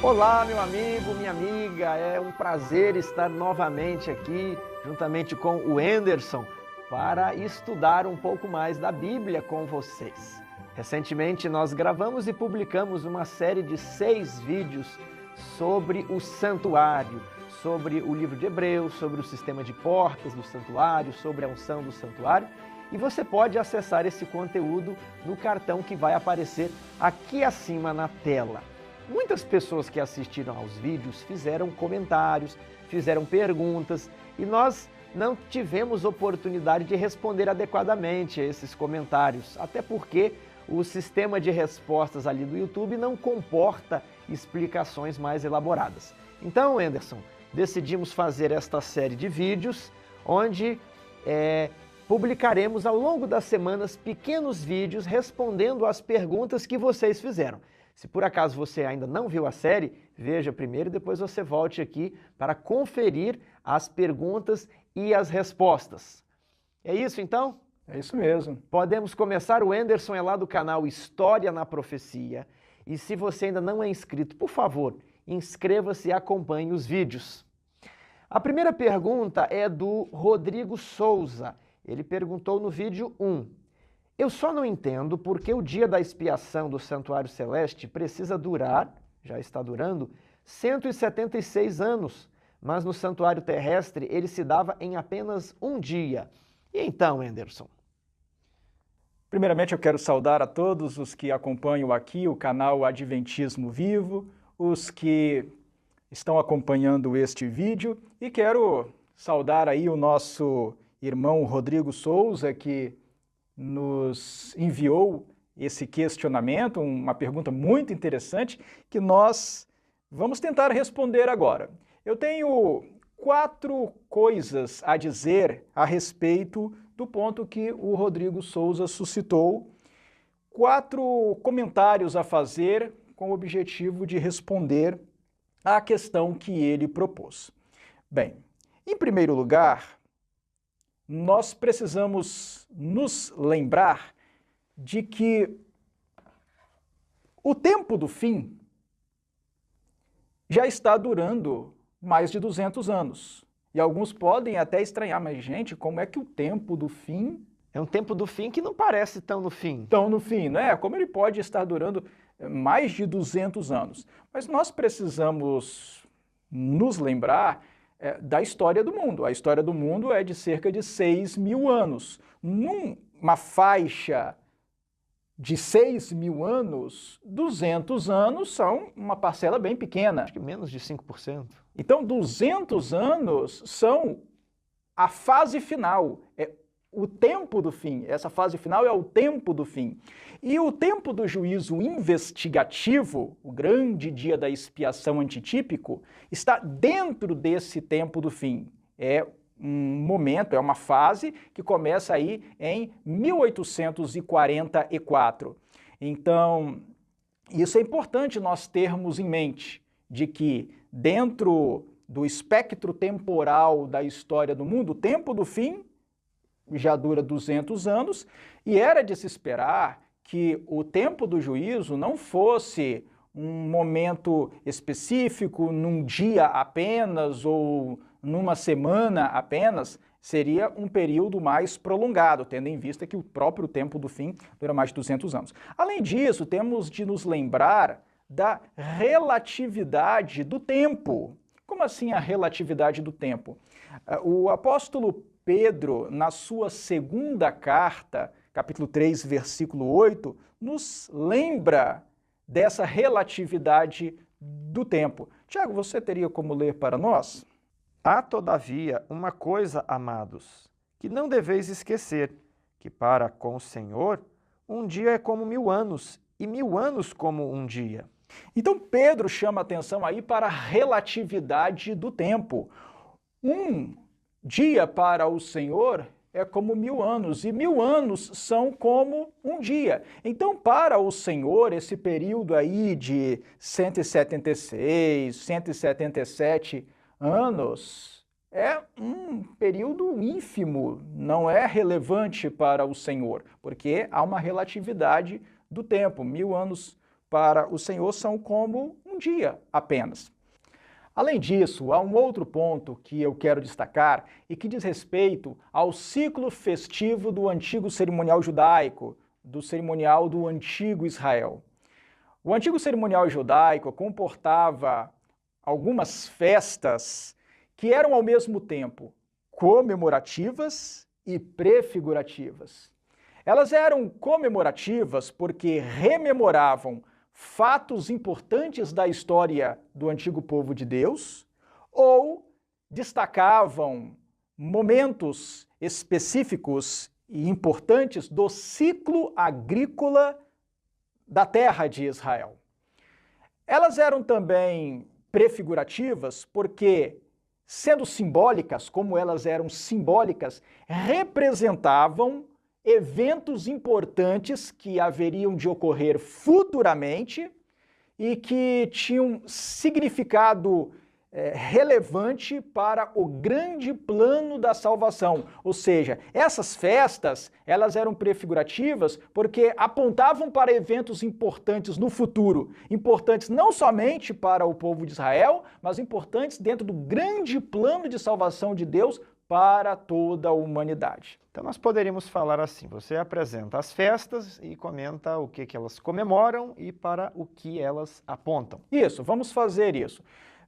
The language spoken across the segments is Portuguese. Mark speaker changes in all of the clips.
Speaker 1: Olá, meu amigo, minha amiga, é um prazer estar novamente aqui, juntamente com o Anderson, para estudar um pouco mais da Bíblia com vocês. Recentemente nós gravamos e publicamos uma série de 6 vídeos sobre o santuário, sobre o livro de Hebreus, sobre o sistema de portas do santuário, sobre a unção do santuário. E você pode acessar esse conteúdo no cartão que vai aparecer aqui acima na tela. Muitas pessoas que assistiram aos vídeos fizeram comentários, fizeram perguntas e nós não tivemos oportunidade de responder adequadamente a esses comentários, até porque o sistema de respostas ali do YouTube não comporta explicações mais elaboradas. Então, Anderson, decidimos fazer esta série de vídeos onde publicaremos ao longo das semanas pequenos vídeos respondendo às perguntas que vocês fizeram. Se por acaso você ainda não viu a série, veja primeiro e depois você volte aqui para conferir as perguntas e as respostas. É isso então?
Speaker 2: É isso mesmo.
Speaker 1: Podemos começar. O Anderson é lá do canal História na Profecia. E se você ainda não é inscrito, por favor, inscreva-se e acompanhe os vídeos. A primeira pergunta é do Rodrigo Souza. Ele perguntou no vídeo 1. Eu só não entendo porque o dia da expiação do Santuário Celeste precisa durar, já está durando, 176 anos, mas no Santuário Terrestre ele se dava em apenas um dia. E então, Anderson?
Speaker 2: Primeiramente eu quero saudar a todos os que acompanham aqui o canal Adventismo Vivo, os que estão acompanhando este vídeo e quero saudar aí o nosso irmão Rodrigo Souza que nos enviou esse questionamento, uma pergunta muito interessante que nós vamos tentar responder agora. Eu tenho 4 coisas a dizer a respeito do ponto que o Rodrigo Souza suscitou, 4 comentários a fazer com o objetivo de responder à questão que ele propôs. Bem, em primeiro lugar, nós precisamos nos lembrar de que o tempo do fim já está durando mais de 200 anos. E alguns podem até estranhar, mas gente, como é que o tempo do fim...
Speaker 1: É um tempo do fim que não parece tão no fim.
Speaker 2: Tão no fim, né? Como ele pode estar durando mais de 200 anos? Mas nós precisamos nos lembrar da história do mundo. A história do mundo é de cerca de 6.000 anos. Numa faixa de 6.000 anos, 200 anos são uma parcela bem pequena.
Speaker 1: Acho que menos de 5%.
Speaker 2: Então, 200 anos são a fase final, é o tempo do fim. Essa fase final é o tempo do fim. E o tempo do juízo investigativo, o grande dia da expiação antitípico, está dentro desse tempo do fim. É um momento, é uma fase que começa aí em 1844. Então, isso é importante nós termos em mente, de que dentro do espectro temporal da história do mundo, o tempo do fim já dura 200 anos, e era de se esperar que o tempo do juízo não fosse um momento específico, num dia apenas ou numa semana apenas, seria um período mais prolongado, tendo em vista que o próprio tempo do fim dura mais de 200 anos. Além disso, temos de nos lembrar da relatividade do tempo. Como assim a relatividade do tempo? O apóstolo Pedro, na sua segunda carta, capítulo 3, versículo 8, nos lembra dessa relatividade do tempo. Tiago, você teria como ler para nós?
Speaker 1: Há, todavia, uma coisa, amados, que não deveis esquecer, que para com o Senhor, um dia é como 1000 anos, e 1000 anos como um dia.
Speaker 2: Então Pedro chama atenção aí para a relatividade do tempo. Um dia para o Senhor é como 1000 anos, e 1000 anos são como um dia. Então, para o Senhor, esse período aí de 176, 177 anos é um período ínfimo, não é relevante para o Senhor, porque há uma relatividade do tempo. 1000 anos para o Senhor são como um um dia apenas. Além disso, há um outro ponto que eu quero destacar e que diz respeito ao ciclo festivo do antigo cerimonial judaico, do cerimonial do antigo Israel. O antigo cerimonial judaico comportava algumas festas que eram ao mesmo tempo comemorativas e prefigurativas. Elas eram comemorativas porque rememoravam fatos importantes da história do antigo povo de Deus ou destacavam momentos específicos e importantes do ciclo agrícola da terra de Israel. Elas eram também prefigurativas porque, sendo simbólicas, como elas eram simbólicas, representavam eventos importantes que haveriam de ocorrer futuramente e que tinham significado relevante para o grande plano da salvação. Ou seja, essas festas, elas eram prefigurativas porque apontavam para eventos importantes no futuro, importantes não somente para o povo de Israel, mas importantes dentro do grande plano de salvação de Deus para toda a humanidade.
Speaker 1: Então nós poderíamos falar assim, você apresenta as festas e comenta o que elas comemoram e para o que elas apontam.
Speaker 2: Isso, vamos fazer isso.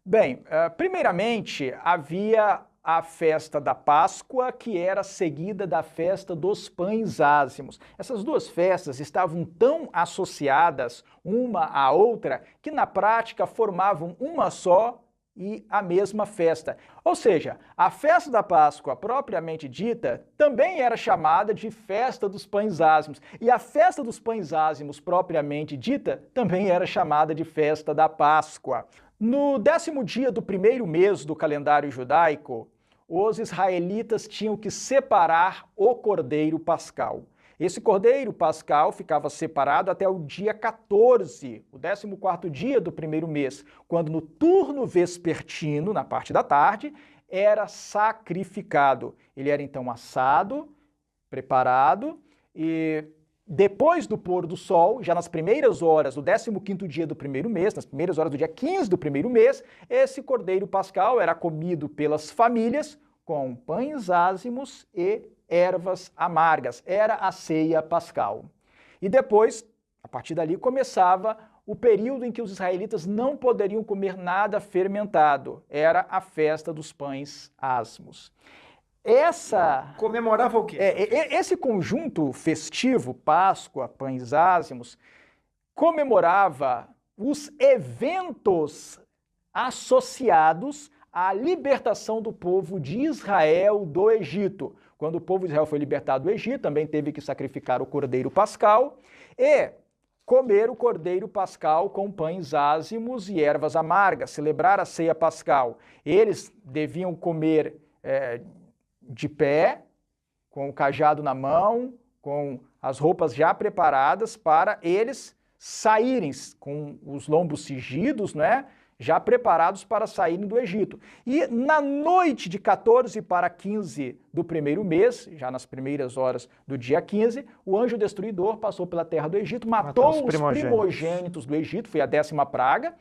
Speaker 2: Bem, primeiramente havia a festa da Páscoa, que era seguida da festa dos pães ázimos. Essas duas festas estavam tão associadas uma à outra que na prática formavam uma só e a mesma festa. Ou seja, a festa da Páscoa propriamente dita também era chamada de festa dos pães ázimos. E a festa dos pães ázimos propriamente dita também era chamada de festa da Páscoa. No 10º dia do primeiro mês do calendário judaico, os israelitas tinham que separar o cordeiro pascal. Esse cordeiro pascal ficava separado até o dia 14, o 14º dia do primeiro mês, quando no turno vespertino, na parte da tarde, era sacrificado. Ele era então assado, preparado e depois do pôr do sol, já nas primeiras horas do 15º dia do primeiro mês, nas primeiras horas do dia 15 do primeiro mês, esse cordeiro pascal era comido pelas famílias com pães ázimos e ervas amargas. Era a ceia pascal. E depois, a partir dali, começava o período em que os israelitas não poderiam comer nada fermentado. Era a festa dos pães ázimos.
Speaker 1: Comemorava o quê?
Speaker 2: Esse conjunto festivo, Páscoa, pães ázimos, comemorava os eventos associados à libertação do povo de Israel do Egito. Quando o povo de Israel foi libertado do Egito, também teve que sacrificar o cordeiro pascal e comer o cordeiro pascal com pães ázimos e ervas amargas, celebrar a ceia pascal. Eles deviam comer de pé, com o cajado na mão, com as roupas já preparadas para eles saírem com os lombos cingidos, né? Já preparados para saírem do Egito. E na noite de 14 para 15 do primeiro mês, já nas primeiras horas do dia 15, o anjo destruidor passou pela terra do Egito, matou os primogênitos do Egito, foi a 10ª praga,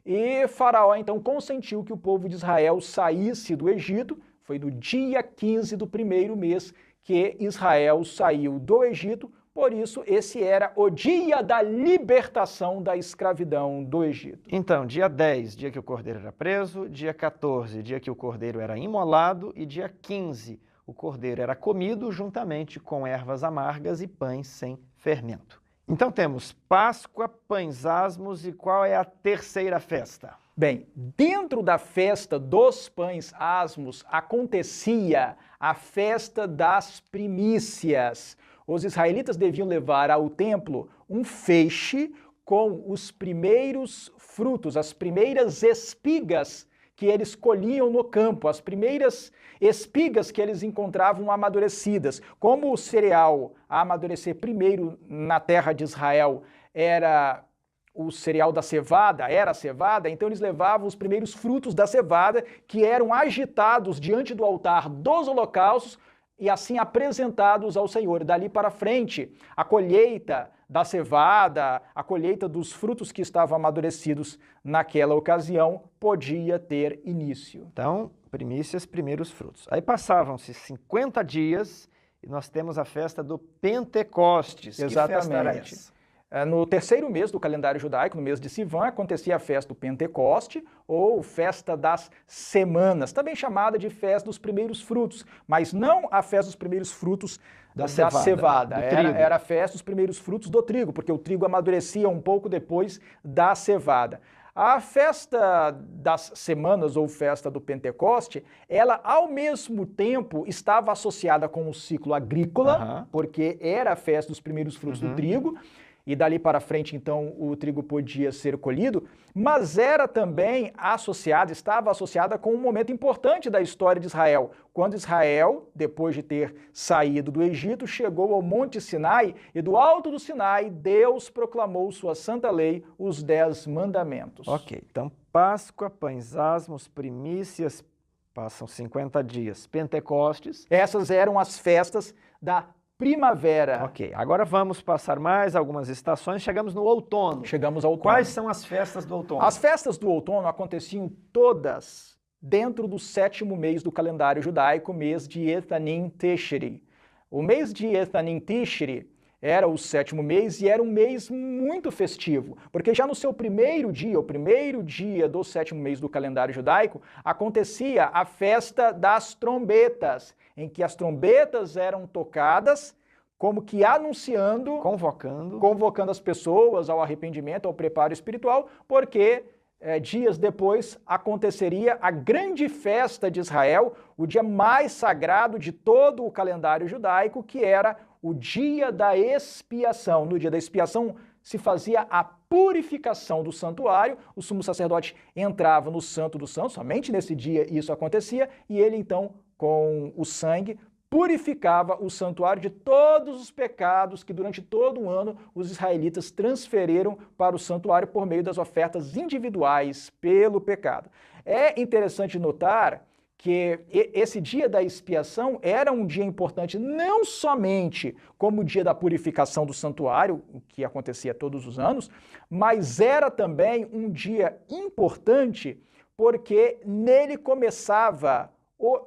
Speaker 2: e Faraó então consentiu que o povo de Israel saísse do Egito. Foi no dia 15 do primeiro mês que Israel saiu do Egito, por isso esse era o dia da libertação da escravidão do Egito.
Speaker 1: Então, dia 10, dia que o cordeiro era preso, dia 14, dia que o cordeiro era imolado, e dia 15, o cordeiro era comido juntamente com ervas amargas e pães sem fermento. Então temos Páscoa, pães ázimos e qual é a terceira festa?
Speaker 2: Bem, dentro da festa dos pães ázimos acontecia a festa das primícias. Os israelitas deviam levar ao templo um feixe com os primeiros frutos, as primeiras espigas que eles colhiam no campo, as primeiras espigas que eles encontravam amadurecidas. Como o cereal a amadurecer primeiro na terra de Israel era o cereal da cevada, era a cevada, então eles levavam os primeiros frutos da cevada que eram agitados diante do altar dos holocaustos e assim apresentados ao Senhor. Dali para frente, a colheita da cevada, a colheita dos frutos que estavam amadurecidos naquela ocasião, podia ter início.
Speaker 1: Então, primícias, primeiros frutos. Aí passavam-se 50 dias e nós temos a festa do Pentecostes.
Speaker 2: Exatamente.
Speaker 1: Que festa era essa?
Speaker 2: No terceiro mês do calendário judaico, no mês de Sivan, acontecia a festa do Pentecoste, ou festa das semanas, também chamada de festa dos primeiros frutos, mas não a festa dos primeiros frutos da cevada. Era a festa dos primeiros frutos do trigo, porque o trigo amadurecia um pouco depois da cevada. A festa das semanas, ou festa do Pentecoste, ela ao mesmo tempo estava associada com o ciclo agrícola, porque era a festa dos primeiros frutos do trigo, e dali para frente, então, o trigo podia ser colhido, mas era também estava associada com um momento importante da história de Israel, quando Israel, depois de ter saído do Egito, chegou ao Monte Sinai, e do alto do Sinai, Deus proclamou sua santa lei, os 10 mandamentos.
Speaker 1: Ok, então Páscoa, pães asmos, primícias, passam 50 dias, Pentecostes.
Speaker 2: Essas eram as festas da primavera.
Speaker 1: Ok, agora vamos passar mais algumas estações, chegamos no outono.
Speaker 2: Chegamos ao outono.
Speaker 1: Quais são as festas do outono?
Speaker 2: As festas do outono aconteciam todas dentro do 7º mês do calendário judaico, mês de Etanim Tishri. O mês de Etanim Tishri era o 7º mês e era um mês muito festivo, porque já no seu primeiro dia, o primeiro dia do 7º mês do calendário judaico, acontecia a festa das trombetas, em que as trombetas eram tocadas, como que anunciando, convocando as pessoas ao arrependimento, ao preparo espiritual, porque dias depois aconteceria a grande festa de Israel, o dia mais sagrado de todo o calendário judaico, que era o dia da expiação. No dia da expiação se fazia a purificação do santuário, o sumo sacerdote entrava no Santo dos Santos, somente nesse dia isso acontecia, e ele então, com o sangue, purificava o santuário de todos os pecados que durante todo o ano os israelitas transferiram para o santuário por meio das ofertas individuais pelo pecado. É interessante notar que esse dia da expiação era um dia importante não somente como o dia da purificação do santuário, que acontecia todos os anos, mas era também um dia importante porque nele começava o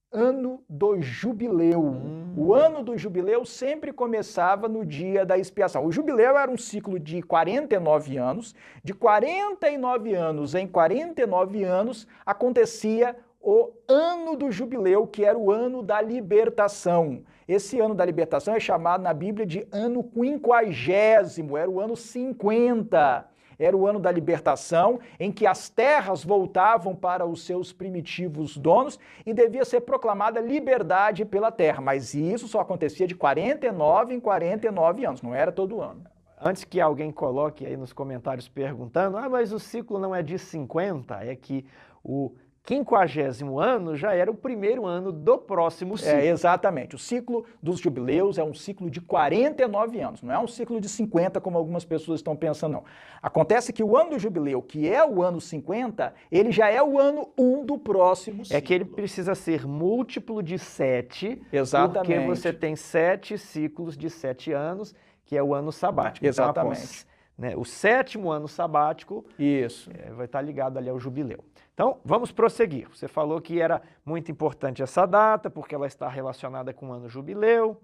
Speaker 2: ano do jubileu. O ano do jubileu sempre começava no dia da expiação. O jubileu era um ciclo de 49 anos. De 49 anos em 49 anos acontecia o ano do jubileu, que era o ano da libertação. Esse ano da libertação é chamado na Bíblia de ano 50º, era o ano 50. Era o ano da libertação, em que as terras voltavam para os seus primitivos donos e devia ser proclamada liberdade pela terra. Mas isso só acontecia de 49 em 49 anos, não era todo ano.
Speaker 1: Antes que alguém coloque aí nos comentários perguntando, mas o ciclo não é de 50, é que o 50º ano já era o primeiro ano do próximo ciclo.
Speaker 2: Exatamente. O ciclo dos jubileus é um ciclo de 49 anos, não é um ciclo de 50, como algumas pessoas estão pensando, não. Acontece que o ano do jubileu, que é o ano 50, ele já é o ano 1 do próximo ciclo.
Speaker 1: É que ele precisa ser múltiplo de 7,
Speaker 2: exatamente,
Speaker 1: porque você tem 7 ciclos de 7 anos, que é o ano sabático.
Speaker 2: Exatamente.
Speaker 1: Então, o 7º ano sabático
Speaker 2: isso
Speaker 1: vai estar ligado ali ao jubileu. Então, vamos prosseguir. Você falou que era muito importante essa data, porque ela está relacionada com o ano jubileu.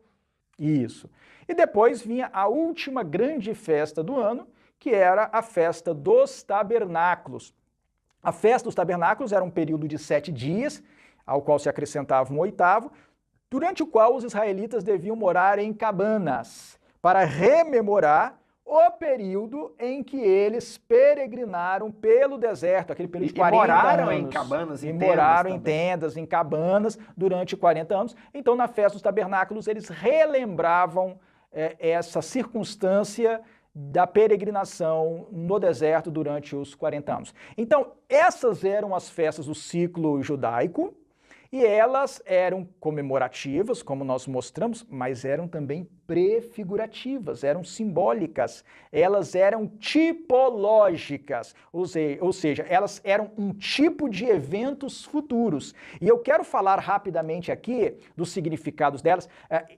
Speaker 2: Isso. E depois vinha a última grande festa do ano, que era a festa dos tabernáculos. A festa dos tabernáculos era um período de 7 dias, ao qual se acrescentava um 8º, durante o qual os israelitas deviam morar em cabanas, para rememorar o período em que eles peregrinaram pelo deserto, aquele período de 40
Speaker 1: moraram
Speaker 2: anos.
Speaker 1: Em cabanas,
Speaker 2: e moraram em tendas, em cabanas, durante 40 anos. Então, na festa dos tabernáculos, eles relembravam essa circunstância da peregrinação no deserto durante os 40 anos. Então, essas eram as festas do ciclo judaico, E elas eram comemorativas, como nós mostramos, mas eram também prefigurativas, eram simbólicas, elas eram tipológicas, ou seja, elas eram um tipo de eventos futuros. E eu quero falar rapidamente aqui dos significados delas.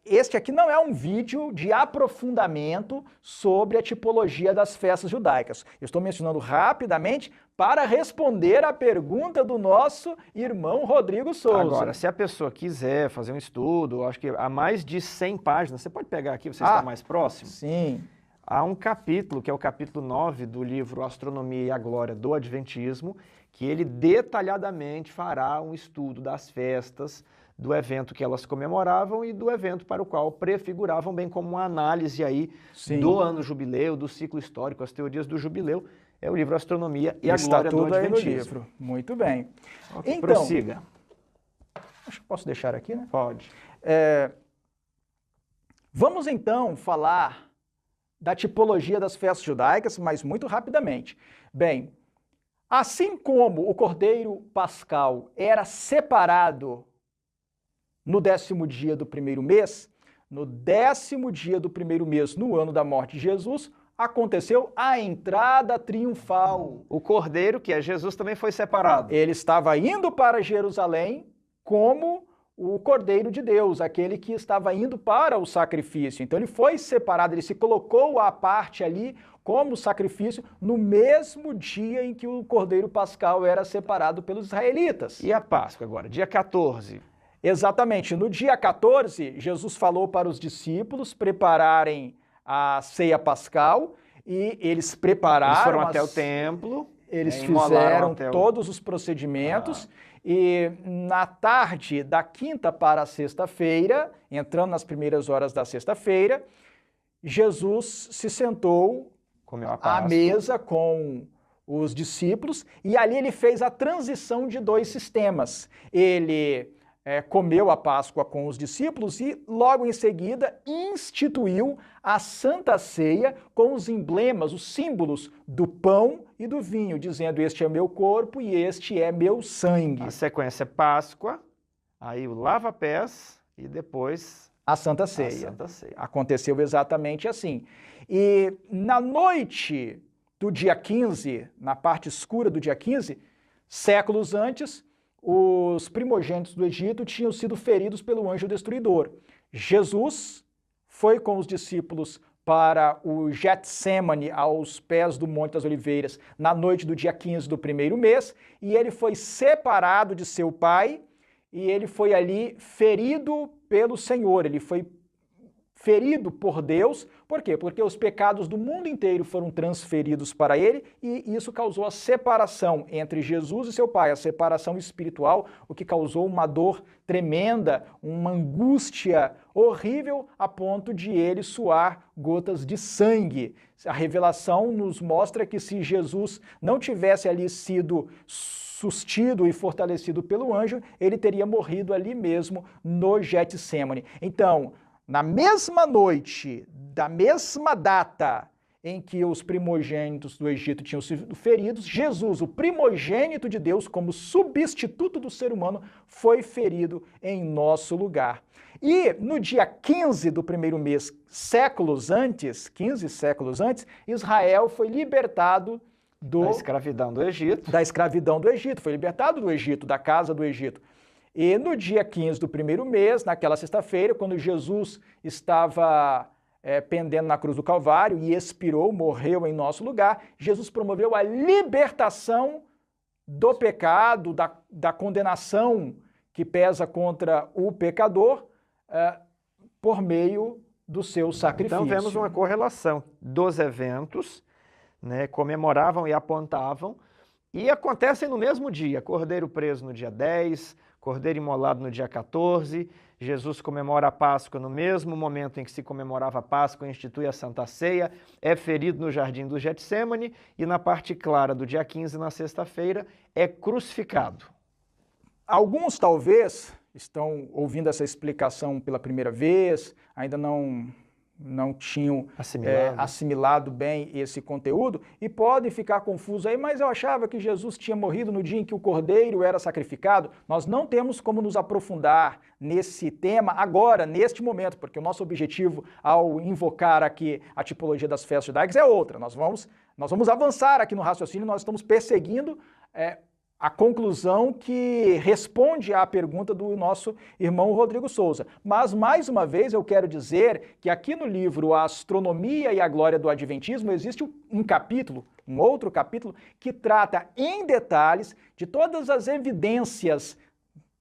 Speaker 2: Este aqui não é um vídeo de aprofundamento sobre a tipologia das festas judaicas. Eu estou mencionando rapidamente para responder à pergunta do nosso irmão Rodrigo Souza.
Speaker 1: Agora, se a pessoa quiser fazer um estudo, acho que há mais de 100 páginas, você pode pegar aqui, você está mais próximo?
Speaker 2: Sim.
Speaker 1: Há um capítulo, que é o capítulo 9 do livro Astronomia e a Glória do Adventismo, que ele detalhadamente fará um estudo das festas, do evento que elas comemoravam e do evento para o qual prefiguravam, bem como uma análise aí do ano jubileu, do ciclo histórico, as teorias do jubileu. É o livro Astronomia e a Glória do Adventismo. Está tudo aí no livro.
Speaker 2: Muito bem.
Speaker 1: Okay, então, prossiga.
Speaker 2: Acho que posso deixar aqui, né?
Speaker 1: Pode.
Speaker 2: Vamos então falar da tipologia das festas judaicas, mas muito rapidamente. Bem, assim como o Cordeiro Pascal era separado no 10º dia do primeiro mês, no 10º dia do primeiro mês, no ano da morte de Jesus, aconteceu a entrada triunfal.
Speaker 1: O Cordeiro, que é Jesus, também foi separado.
Speaker 2: Ele estava indo para Jerusalém como o Cordeiro de Deus, aquele que estava indo para o sacrifício. Então ele foi separado, ele se colocou à parte ali como sacrifício no mesmo dia em que o Cordeiro Pascal era separado pelos israelitas.
Speaker 1: E a Páscoa agora, dia 14?
Speaker 2: Exatamente. No dia 14, Jesus falou para os discípulos prepararem a ceia pascal e eles prepararam...
Speaker 1: Eles foram até o templo.
Speaker 2: Eles fizeram todos os procedimentos e na tarde da quinta para a sexta-feira, entrando nas primeiras horas da sexta-feira, Jesus se sentou à mesa com os discípulos e ali ele fez a transição de dois sistemas. Ele comeu a Páscoa com os discípulos e logo em seguida instituiu a Santa Ceia com os emblemas, os símbolos do pão e do vinho, dizendo: este é meu corpo e este é meu sangue.
Speaker 1: A sequência é Páscoa, aí o lava-pés e depois
Speaker 2: a Santa Ceia. Aconteceu exatamente assim. E na noite do dia 15, na parte escura do dia 15, séculos antes, os primogênitos do Egito tinham sido feridos pelo anjo destruidor. Jesus foi com os discípulos para o Getsemane, aos pés do Monte das Oliveiras, na noite do dia 15 do primeiro mês, e ele foi separado de seu pai, e ele foi ali ferido pelo Senhor, ele foi ferido por Deus. Por quê? Porque os pecados do mundo inteiro foram transferidos para ele e isso causou a separação entre Jesus e seu pai, a separação espiritual, o que causou uma dor tremenda, uma angústia horrível a ponto de ele suar gotas de sangue. A revelação nos mostra que se Jesus não tivesse ali sido sustido e fortalecido pelo anjo, ele teria morrido ali mesmo no Getsemane. Então, na mesma noite, da mesma data em que os primogênitos do Egito tinham sido feridos, Jesus, o primogênito de Deus, como substituto do ser humano, foi ferido em nosso lugar. E no dia 15 do primeiro mês, 15 séculos antes, Israel foi libertado
Speaker 1: da escravidão do Egito.
Speaker 2: Da escravidão do Egito, foi libertado do Egito, da casa do Egito. E no dia 15 do primeiro mês, naquela sexta-feira, quando Jesus estava pendendo na cruz do Calvário e expirou, morreu em nosso lugar, Jesus promoveu a libertação do pecado, da condenação que pesa contra o pecador por meio do seu sacrifício.
Speaker 1: Então vemos uma correlação dos eventos, né, comemoravam e apontavam, e acontecem no mesmo dia. Cordeiro preso no dia 10, Cordeiro imolado no dia 14, Jesus comemora a Páscoa no mesmo momento em que se comemorava a Páscoa, institui a Santa Ceia, é ferido no jardim do Getsemane e na parte clara do dia 15, na sexta-feira, é crucificado.
Speaker 2: Alguns talvez estão ouvindo essa explicação pela primeira vez, ainda não não tinham
Speaker 1: Assimilado.
Speaker 2: assimilado bem esse conteúdo e podem ficar confusos aí, mas eu achava que Jesus tinha morrido no dia em que o cordeiro era sacrificado. Nós não temos como nos aprofundar nesse tema agora, neste momento, porque o nosso objetivo ao invocar aqui a tipologia das festas judaicas é outra. Nós vamos avançar aqui no raciocínio, nós estamos perseguindo a conclusão que responde à pergunta do nosso irmão Rodrigo Souza. Mas, mais uma vez, eu quero dizer que aqui no livro A Astronomia e a Glória do Adventismo existe um capítulo, um outro capítulo, que trata em detalhes de todas as evidências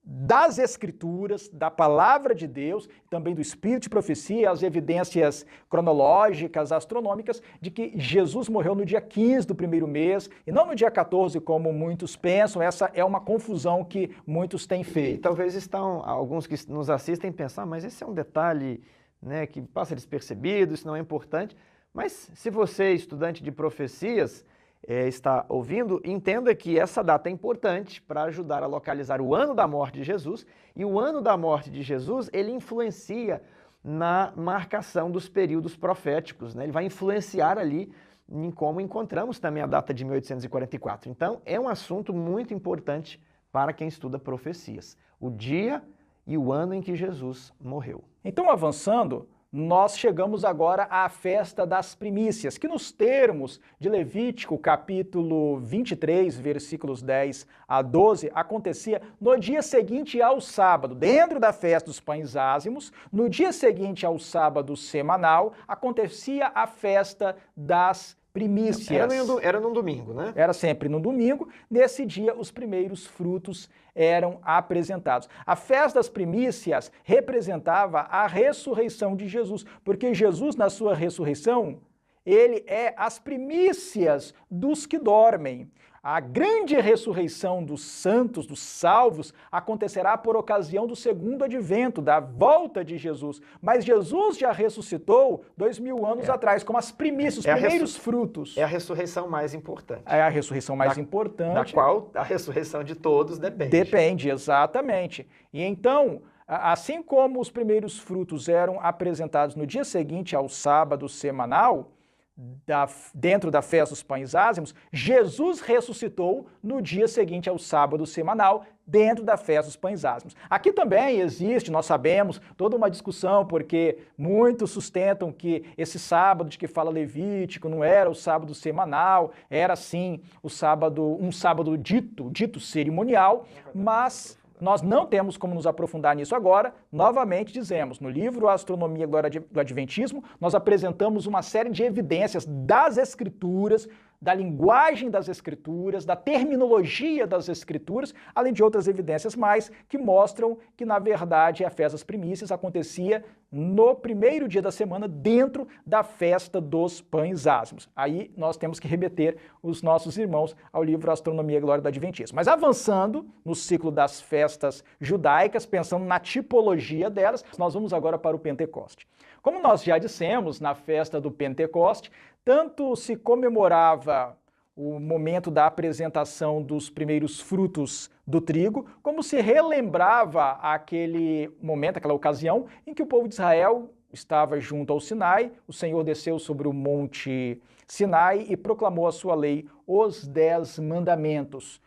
Speaker 2: das Escrituras, da Palavra de Deus, também do Espírito de Profecia, as evidências cronológicas, astronômicas, de que Jesus morreu no dia 15 do primeiro mês e não no dia 14, como muitos pensam. Essa é uma confusão que muitos têm feito.
Speaker 1: E talvez alguns que nos assistem pensar, mas esse é um detalhe, né, que passa despercebido, isso não é importante. Mas se você, estudante de profecias, está ouvindo, entenda que essa data é importante para ajudar a localizar o ano da morte de Jesus, e o ano da morte de Jesus, ele influencia na marcação dos períodos proféticos, né? Ele vai influenciar ali em como encontramos também a data de 1844. Então, é um assunto muito importante para quem estuda profecias, o dia e o ano em que Jesus morreu.
Speaker 2: Então, avançando, nós chegamos agora à festa das primícias, que nos termos de Levítico, capítulo 23, versículos 10 a 12, acontecia no dia seguinte ao sábado, dentro da festa dos pães ázimos. No dia seguinte ao sábado semanal, acontecia a festa das primícias.
Speaker 1: Era num domingo, né?
Speaker 2: Era sempre no domingo. Nesse dia, os primeiros frutos eram apresentados. A festa das primícias representava a ressurreição de Jesus, porque Jesus, na sua ressurreição, ele é as primícias dos que dormem. A grande ressurreição dos santos, dos salvos, acontecerá por ocasião do segundo advento, da volta de Jesus. Mas Jesus já ressuscitou 2000 anos atrás, como as primícias, os primeiros frutos.
Speaker 1: É a ressurreição mais importante.
Speaker 2: É a ressurreição mais importante.
Speaker 1: Da qual a ressurreição de todos depende.
Speaker 2: Depende, exatamente. E então, assim como os primeiros frutos eram apresentados no dia seguinte ao sábado semanal, dentro da festa dos pães ázimos, Jesus ressuscitou no dia seguinte ao sábado semanal, dentro da festa dos pães ázimos. Aqui também existe, nós sabemos, toda uma discussão, porque muitos sustentam que esse sábado de que fala Levítico não era o sábado semanal, era sim o sábado, um sábado dito cerimonial, mas nós não temos como nos aprofundar nisso agora. Novamente dizemos, no livro Astronomia e Glória do Adventismo, nós apresentamos uma série de evidências das Escrituras, da linguagem das Escrituras, da terminologia das Escrituras, além de outras evidências mais que mostram que, na verdade, a festa das primícias acontecia no primeiro dia da semana, dentro da festa dos pães ázimos. Aí nós temos que remeter os nossos irmãos ao livro Astronomia e Glória do Adventismo. Mas avançando no ciclo das festas judaicas, pensando na tipologia delas, nós vamos agora para o Pentecoste. Como nós já dissemos, na festa do Pentecoste, tanto se comemorava o momento da apresentação dos primeiros frutos do trigo, como se relembrava aquele momento, aquela ocasião em que o povo de Israel estava junto ao Sinai, o Senhor desceu sobre o monte Sinai e proclamou a sua lei, os 10 mandamentos.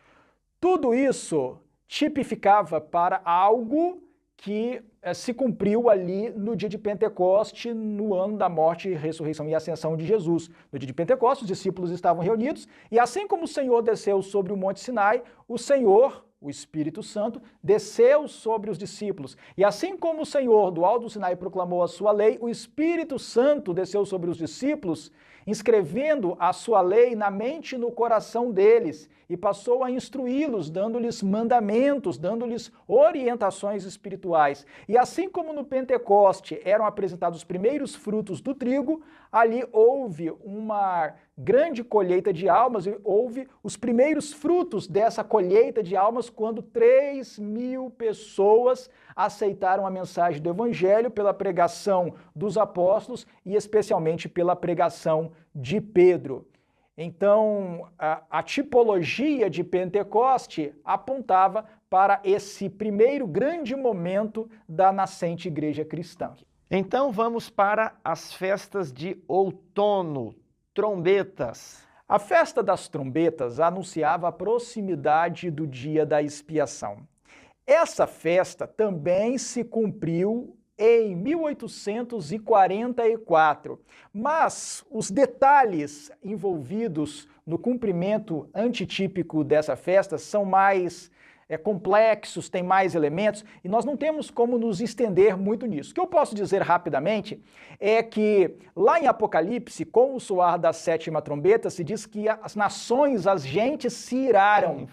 Speaker 2: Tudo isso tipificava para algo que se cumpriu ali no dia de Pentecoste, no ano da morte, ressurreição e ascensão de Jesus. No dia de Pentecoste, os discípulos estavam reunidos e assim como o Senhor desceu sobre o Monte Sinai, o Senhor, o Espírito Santo, desceu sobre os discípulos. E assim como o Senhor do alto do Sinai proclamou a sua lei, o Espírito Santo desceu sobre os discípulos, inscrevendo a sua lei na mente e no coração deles, e passou a instruí-los, dando-lhes mandamentos, dando-lhes orientações espirituais. E assim como no Pentecoste eram apresentados os primeiros frutos do trigo, ali houve uma grande colheita de almas, e houve os primeiros frutos dessa colheita de almas quando 3.000 pessoas aceitaram a mensagem do Evangelho pela pregação dos apóstolos e especialmente pela pregação de Pedro. Então, a tipologia de Pentecoste apontava para esse primeiro grande momento da nascente igreja cristã.
Speaker 1: Então vamos para as festas de outono, trombetas.
Speaker 2: A festa das trombetas anunciava a proximidade do dia da expiação. Essa festa também se cumpriu em 1844, mas os detalhes envolvidos no cumprimento antitípico dessa festa são mais complexos, têm mais elementos, e nós não temos como nos estender muito nisso. O que eu posso dizer rapidamente é que lá em Apocalipse, com o soar da sétima trombeta, se diz que as nações, as gentes se iraram.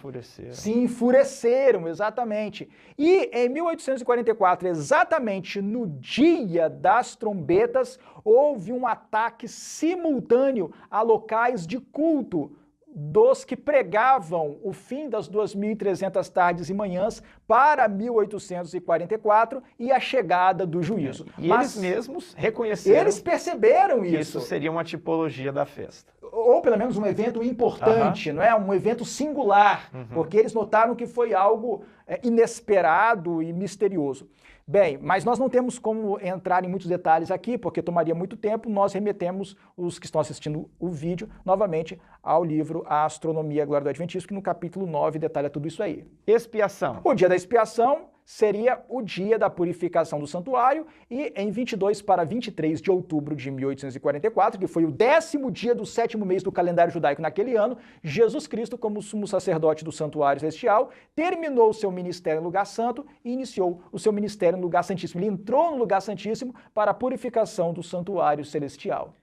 Speaker 2: Se enfureceram, exatamente. E em 1844, exatamente no dia das trombetas, houve um ataque simultâneo a locais de culto dos que pregavam o fim das 2.300 tardes e manhãs para 1844 e a chegada do juízo.
Speaker 1: E eles mesmos reconheceram.
Speaker 2: Eles perceberam
Speaker 1: que isso seria uma tipologia da festa.
Speaker 2: Ou pelo menos um evento importante, não é? Um evento singular, porque eles notaram que foi algo inesperado e misterioso. Bem, mas nós não temos como entrar em muitos detalhes aqui, porque tomaria muito tempo. Nós remetemos os que estão assistindo o vídeo novamente ao livro A Astronomia e a Glória do Adventismo, que no capítulo 9 detalha tudo isso aí.
Speaker 1: Expiação.
Speaker 2: O dia da expiação seria o dia da purificação do santuário e em 22 para 23 de outubro de 1844, que foi o 10º dia do 7º mês do calendário judaico naquele ano, Jesus Cristo, como sumo sacerdote do santuário celestial, terminou o seu ministério no lugar santo e iniciou o seu ministério no lugar santíssimo. Ele entrou no lugar santíssimo para a purificação do santuário celestial.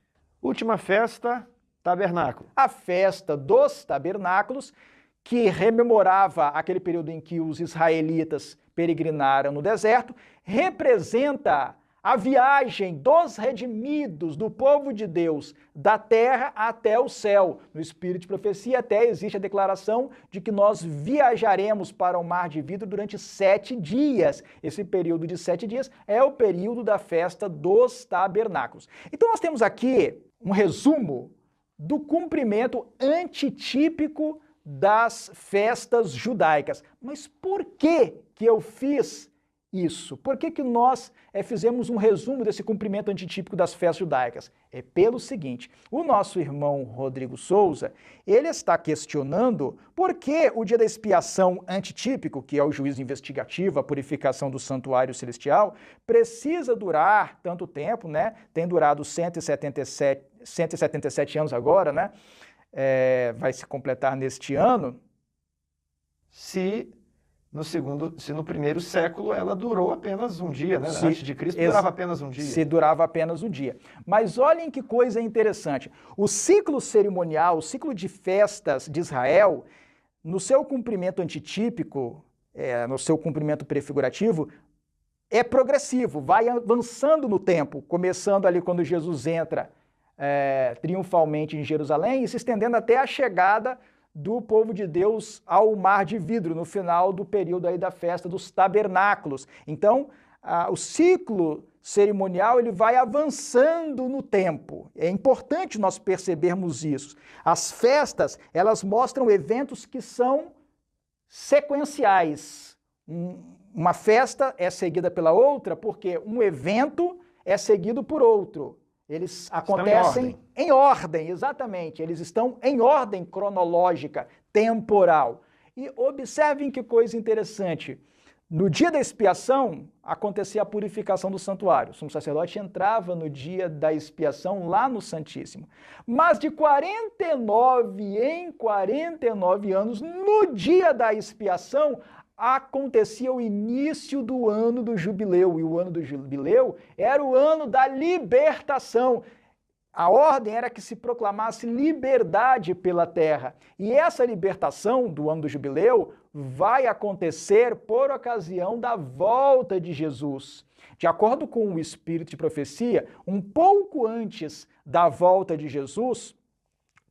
Speaker 1: Última festa, tabernáculo.
Speaker 2: A festa dos tabernáculos, que rememorava aquele período em que os israelitas peregrinaram no deserto, representa a viagem dos redimidos, do povo de Deus, da terra até o céu. No Espírito de Profecia até existe a declaração de que nós viajaremos para o Mar de Vidro durante 7 dias. Esse período de 7 dias é o período da festa dos tabernáculos. Então nós temos aqui um resumo do cumprimento antitípico das festas judaicas. Mas por que eu fiz isso? Por que nós fizemos um resumo desse cumprimento antitípico das festas judaicas? É pelo seguinte, o nosso irmão Rodrigo Souza, ele está questionando por que o dia da expiação antitípico, que é o juízo investigativo, a purificação do santuário celestial, precisa durar tanto tempo, né? Tem durado 177 anos agora, né? Vai se completar neste ano.
Speaker 1: Se no primeiro século ela durou apenas um dia, né? Antes de Cristo durava apenas um dia.
Speaker 2: Se durava apenas um dia. Mas olhem que coisa interessante. O ciclo cerimonial, o ciclo de festas de Israel, no seu cumprimento antitípico, no seu cumprimento prefigurativo, é progressivo, vai avançando no tempo, começando ali quando Jesus entra triunfalmente em Jerusalém e se estendendo até a chegada do povo de Deus ao Mar de Vidro, no final do período aí da festa dos tabernáculos. Então, o ciclo cerimonial ele vai avançando no tempo. É importante nós percebermos isso. As festas, elas mostram eventos que são sequenciais. Uma festa é seguida pela outra porque um evento é seguido por outro. Eles acontecem em ordem, exatamente. Eles estão em ordem cronológica, temporal. E observem que coisa interessante. No dia da expiação, acontecia a purificação do santuário. O sumo sacerdote entrava no dia da expiação lá no Santíssimo. Mas de 49 em 49 anos, no dia da expiação, acontecia o início do ano do jubileu, e o ano do jubileu era o ano da libertação. A ordem era que se proclamasse liberdade pela terra, e essa libertação do ano do jubileu vai acontecer por ocasião da volta de Jesus. De acordo com o Espírito de Profecia, um pouco antes da volta de Jesus,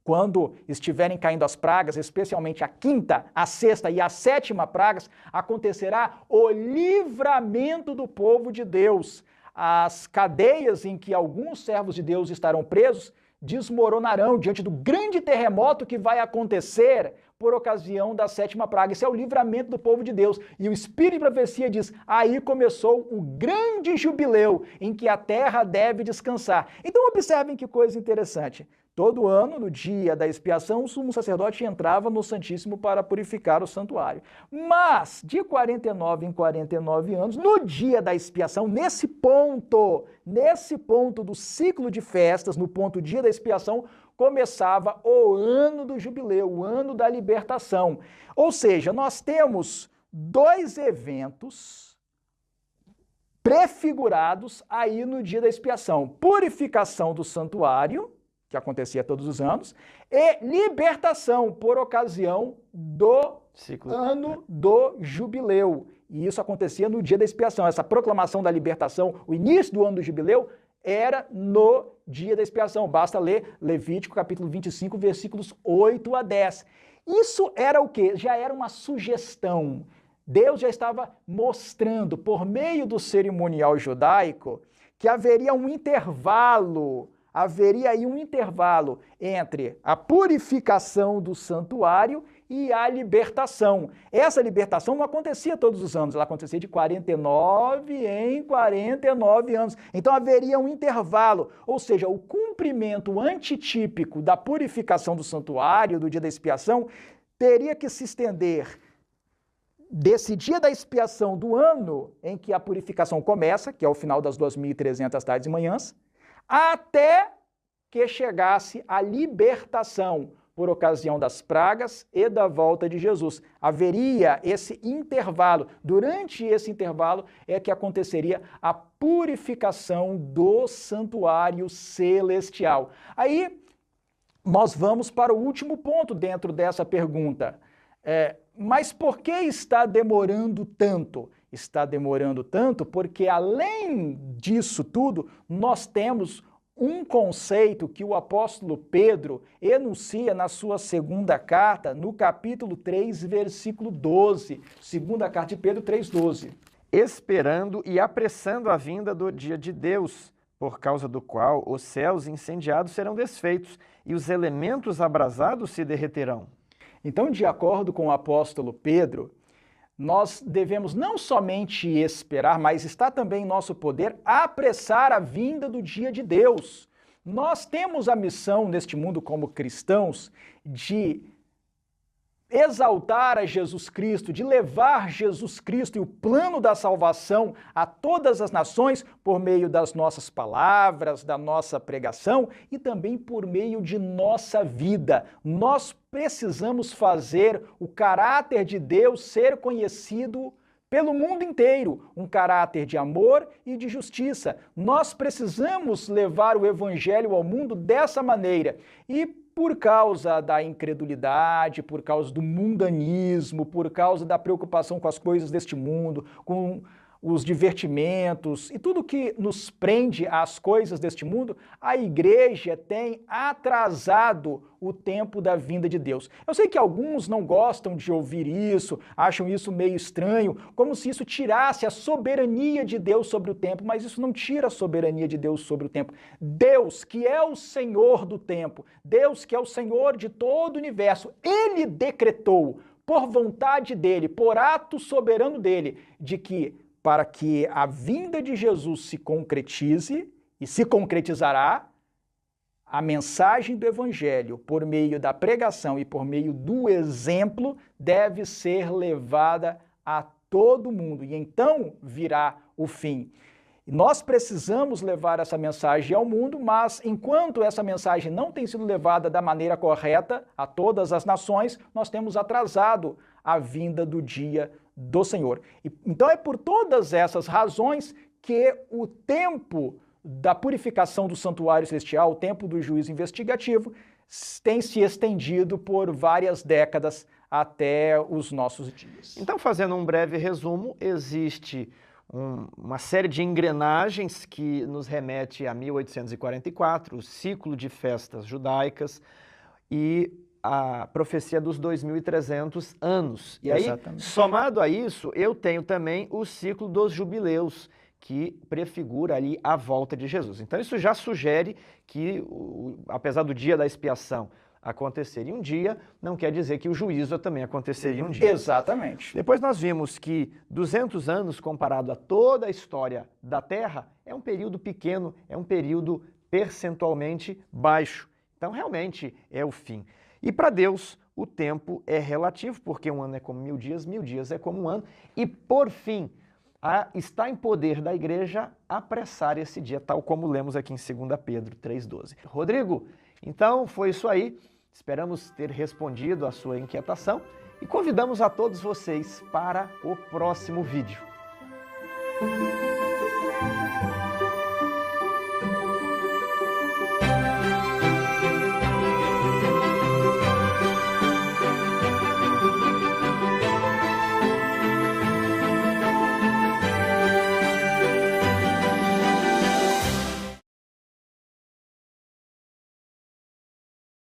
Speaker 2: quando estiverem caindo as pragas, especialmente a 5ª, a 6ª e a 7ª pragas, acontecerá o livramento do povo de Deus. As cadeias em que alguns servos de Deus estarão presos desmoronarão diante do grande terremoto que vai acontecer por ocasião da 7ª praga. Esse é o livramento do povo de Deus. E o Espírito de profecia diz, aí começou o grande jubileu em que a terra deve descansar. Então observem que coisa interessante. Todo ano, no dia da expiação, o sumo sacerdote entrava no Santíssimo para purificar o santuário. Mas, de 49 em 49 anos, no dia da expiação, nesse ponto do ciclo de festas, no ponto dia da expiação, começava o ano do jubileu, o ano da libertação. Ou seja, nós temos 2 eventos prefigurados aí no dia da expiação. Purificação do santuário, que acontecia todos os anos, e libertação por ocasião do ano do jubileu. E isso acontecia no dia da expiação. Essa proclamação da libertação, o início do ano do jubileu, era no dia da expiação. Basta ler Levítico capítulo 25, versículos 8 a 10. Isso era o quê? Já era uma sugestão. Deus já estava mostrando, por meio do cerimonial judaico, que haveria um intervalo entre a purificação do santuário e a libertação. Essa libertação não acontecia todos os anos, ela acontecia de 49 em 49 anos. Então haveria um intervalo, ou seja, o cumprimento antitípico da purificação do santuário, do dia da expiação, teria que se estender desse dia da expiação do ano em que a purificação começa, que é o final das 2.300 tardes e manhãs, até que chegasse a libertação por ocasião das pragas e da volta de Jesus. Haveria esse intervalo. Durante esse intervalo é que aconteceria a purificação do santuário celestial. Aí nós vamos para o último ponto dentro dessa pergunta. Mas por que está demorando tanto? Está demorando tanto porque, além disso tudo, nós temos um conceito que o apóstolo Pedro enuncia na sua 2ª carta, no capítulo 3, versículo 12. 2ª carta de Pedro 3:12.
Speaker 1: Esperando e apressando a vinda do dia de Deus, por causa do qual os céus incendiados serão desfeitos e os elementos abrasados se derreterão.
Speaker 2: Então, de acordo com o apóstolo Pedro, nós devemos não somente esperar, mas está também em nosso poder apressar a vinda do dia de Deus. Nós temos a missão neste mundo como cristãos de exaltar a Jesus Cristo, de levar Jesus Cristo e o plano da salvação a todas as nações por meio das nossas palavras, da nossa pregação e também por meio de nossa vida. Nós precisamos fazer o caráter de Deus ser conhecido pelo mundo inteiro, um caráter de amor e de justiça. Nós precisamos levar o evangelho ao mundo dessa maneira. E por causa da incredulidade, por causa do mundanismo, por causa da preocupação com as coisas deste mundo, com os divertimentos e tudo que nos prende às coisas deste mundo, a igreja tem atrasado o tempo da vinda de Deus. Eu sei que alguns não gostam de ouvir isso, acham isso meio estranho, como se isso tirasse a soberania de Deus sobre o tempo, mas isso não tira a soberania de Deus sobre o tempo. Deus, que é o Senhor do tempo, Deus, que é o Senhor de todo o universo, Ele decretou, por vontade dEle, por ato soberano dEle, de que para que a vinda de Jesus se concretize, e se concretizará, a mensagem do Evangelho, por meio da pregação e por meio do exemplo, deve ser levada a todo mundo. E então virá o fim. Nós precisamos levar essa mensagem ao mundo, mas enquanto essa mensagem não tem sido levada da maneira correta a todas as nações, nós temos atrasado a vinda do dia do Senhor. Então é por todas essas razões que o tempo da purificação do santuário celestial, o tempo do juízo investigativo, tem se estendido por várias décadas até os nossos dias.
Speaker 1: Então, fazendo um breve resumo, existe uma série de engrenagens que nos remete a 1844, o ciclo de festas judaicas e a profecia dos 2.300 anos. E aí, somado a isso, eu tenho também o ciclo dos jubileus, que prefigura ali a volta de Jesus. Então isso já sugere que, apesar do dia da expiação acontecer em um dia, não quer dizer que o juízo também aconteceria um dia.
Speaker 2: Exatamente.
Speaker 1: Depois nós vimos que 200 anos comparado a toda a história da Terra é um período pequeno, é um período percentualmente baixo. Então realmente é o fim. E para Deus o tempo é relativo, porque um ano é como 1000 dias é como um ano. E por fim, está em poder da igreja apressar esse dia, tal como lemos aqui em 2 Pedro 3,12. Rodrigo, então foi isso aí. Esperamos ter respondido a sua inquietação e convidamos a todos vocês para o próximo vídeo.